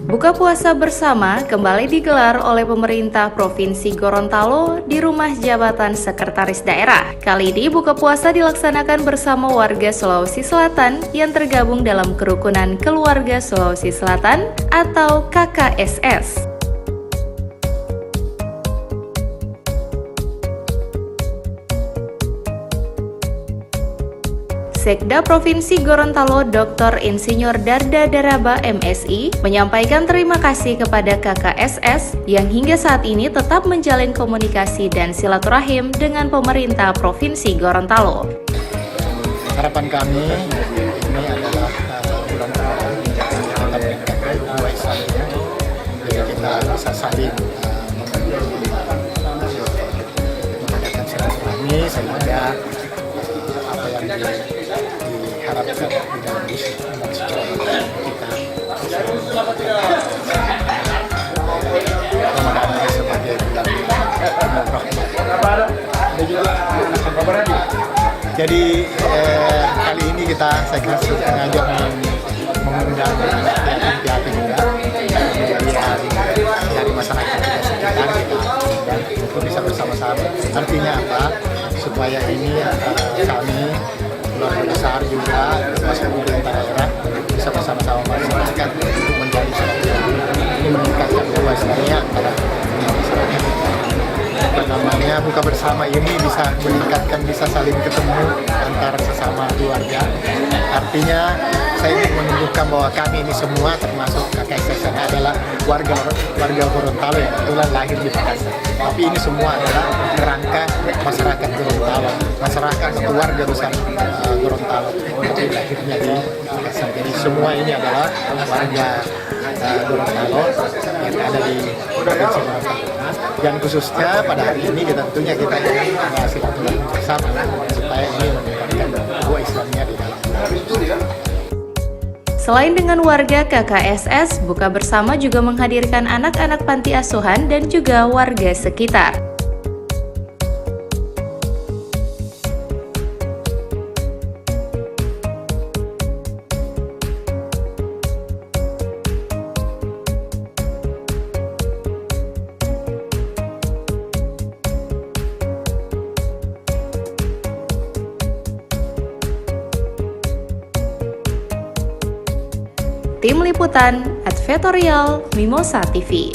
Buka puasa bersama kembali digelar oleh pemerintah Provinsi Gorontalo di Rumah Jabatan Sekretaris Daerah. Kali ini buka puasa dilaksanakan bersama warga Sulawesi Selatan yang tergabung dalam Kerukunan Keluarga Sulawesi Selatan atau KKSS. Sekda Provinsi Gorontalo Dr. Insinyur Darda Daraba MSI menyampaikan terima kasih kepada KKSS yang hingga saat ini tetap menjalin komunikasi dan silaturahim dengan pemerintah Provinsi Gorontalo. Harapan kami ini adalah bulan Ramadan kita meningkatkan dua Islamnya, jadi kita bisa saling mengadakan silaturahmi sehingga apa yang diharapkan di dalam Islam kita Ramadan sebagai bulan rahmat. Jadi kali ini saya kira sengaja mengundang pihak-pihak juga dari masyarakat kita sekitar dan untuk bisa bersama-sama. Artinya apa? Supaya ini kami keluarga besar juga termasuk pemerintah daerah bisa bersama-sama masyarakat untuk menjadi ini meningkatkan luasnya antara masyarakat. Buka bersama ini bisa meningkatkan, bisa saling ketemu antara sesama keluarga. Artinya saya ingin menunjukkan bahwa kami ini semua termasuk KKSS adalah warga Gorontalo yang kebetulan lahir di Makassar. Tapi ini semua adalah kerangka masyarakat Gorontalo, masyarakat keluarga besar Gorontalo tapi lahirnya di Makassar. Jadi semua ini adalah warga Gorontalo yang ada di Provinsi Gorontalo. Dan khususnya pada hari ini tentunya kita ingin silaturahmi bersama supaya ini meningkatkan dua Islamnya di dalam. Selain dengan warga KKSS, buka bersama juga menghadirkan anak-anak panti asuhan dan juga warga sekitar. Tim Liputan, Advertorial, Mimosa TV.